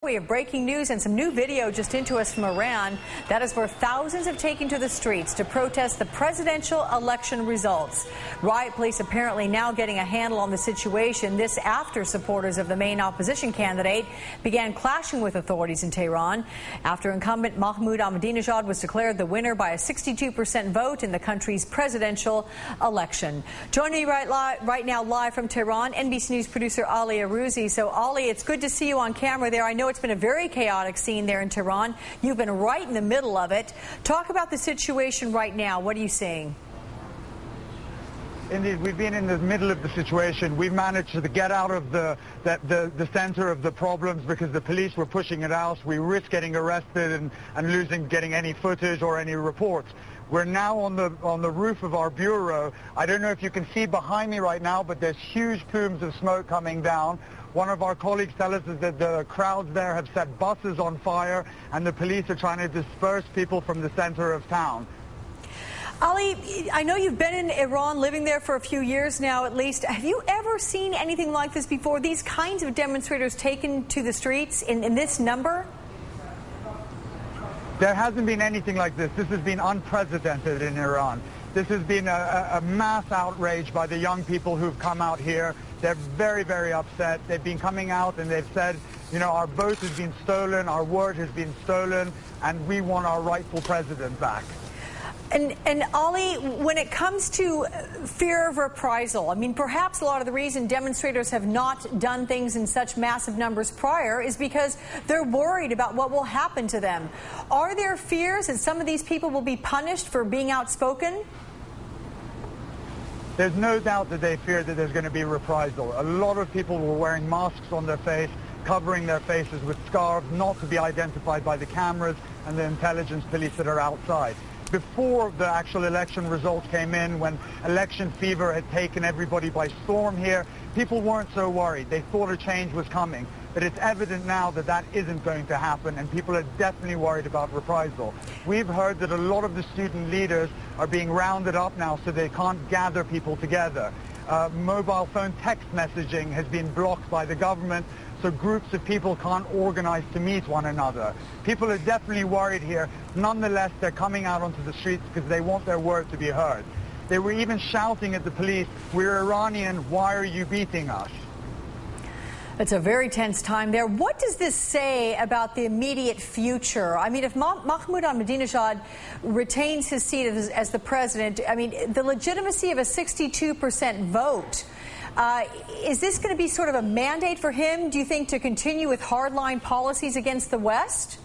We have breaking news and some new video just into us from Iran. That is where thousands have taken to the streets to protest the presidential election results. Riot police apparently now getting a handle on the situation. This after supporters of the main opposition candidate began clashing with authorities in Tehran after incumbent Mahmoud Ahmadinejad was declared the winner by a 62% vote in the country's presidential election. Joining me right now live from Tehran, NBC News producer Ali Arouzi. So Ali, it's good to see you on camera there. I know it's been a very chaotic scene there in Tehran. You've been right in the middle of it. Talk about the situation right now. What are you seeing? Indeed, we've been in the middle of the situation. We've managed to get out of the center of the problems because the police were pushing it out. We risked getting arrested and getting any footage or any reports. We're now on the roof of our bureau. I don't know if you can see behind me right now, but there's huge plumes of smoke coming down. One of our colleagues tells us that the crowds there have set buses on fire and the police are trying to disperse people from the center of town. Ali, I know you've been in Iran, living there for a few years now at least. Have you ever seen anything like this before? These kinds of demonstrators taken to the streets in this number? There hasn't been anything like this. This has been unprecedented in Iran. This has been a mass outrage by the young people who've come out here. They're very, very upset. They've been coming out and they've said, you know, our vote has been stolen, our word has been stolen, and we want our rightful president back. And Ali, when it comes to fear of reprisal, I mean, perhaps a lot of the reason demonstrators have not done things in such massive numbers prior is because they're worried about what will happen to them. Are there fears that some of these people will be punished for being outspoken? There's no doubt that they fear that there's going to be reprisal. A lot of people were wearing masks on their face, covering their faces with scarves, not to be identified by the cameras and the intelligence police that are outside. Before the actual election results came in, when election fever had taken everybody by storm here, people weren't so worried. They thought a change was coming. But it's evident now that that isn't going to happen, and people are definitely worried about reprisal. We've heard that a lot of the student leaders are being rounded up now so they can't gather people together. Mobile phone text messaging has been blocked by the government, so groups of people can't organize to meet one another. People are definitely worried here. Nonetheless, they're coming out onto the streets because they want their word to be heard. They were even shouting at the police, "We're Iranian, why are you beating us?" It's a very tense time there. What does this say about the immediate future? I mean, if Mahmoud Ahmadinejad retains his seat as the president, I mean, the legitimacy of a 62% vote, is this going to be sort of a mandate for him, do you think, to continue with hardline policies against the West?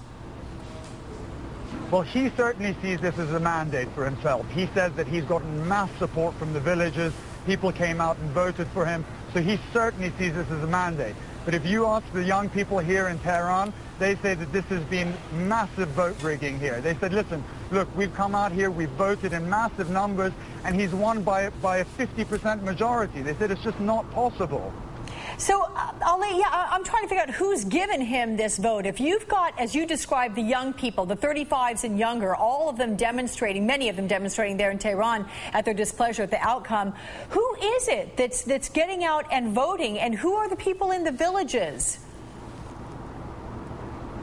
Well, he certainly sees this as a mandate for himself. He says that he's gotten mass support from the villages. People came out and voted for him. So he certainly sees this as a mandate. But if you ask the young people here in Tehran, they say that this has been massive vote rigging here. They said, listen, look, we've come out here, we've voted in massive numbers, and he's won by a 50% majority. They said it's just not possible. So, Ali, I'm trying to figure out who's given him this vote. If you've got, as you described, the young people, the 35s and younger, all of them demonstrating, many of them demonstrating there in Tehran at their displeasure at the outcome, who is it that's getting out and voting, and who are the people in the villages?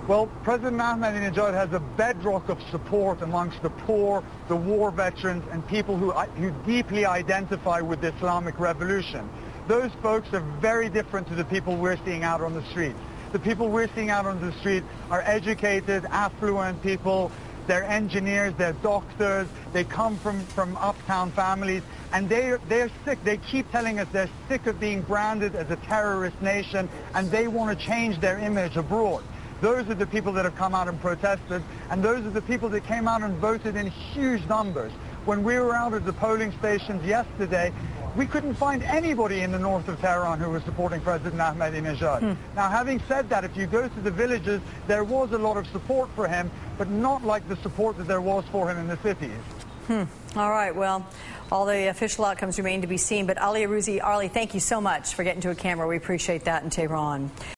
Well, President Ahmadinejad has a bedrock of support amongst the poor, the war veterans, and people who deeply identify with the Islamic Revolution. Those folks are very different to the people we're seeing out on the streets. The people we're seeing out on the street are educated, affluent people. They're engineers, they're doctors, they come from uptown families, and they're sick. They keep telling us they're sick of being branded as a terrorist nation, and they want to change their image abroad. Those are the people that have come out and protested, and those are the people that came out and voted in huge numbers. When we were out at the polling stations yesterday, we couldn't find anybody in the north of Tehran who was supporting President Ahmadinejad. Now, having said that, if you go to the villages, there was a lot of support for him, but not like the support that there was for him in the cities. All right, well, all the official outcomes remain to be seen. But Ali Arouzi, thank you so much for getting to a camera. We appreciate that in Tehran.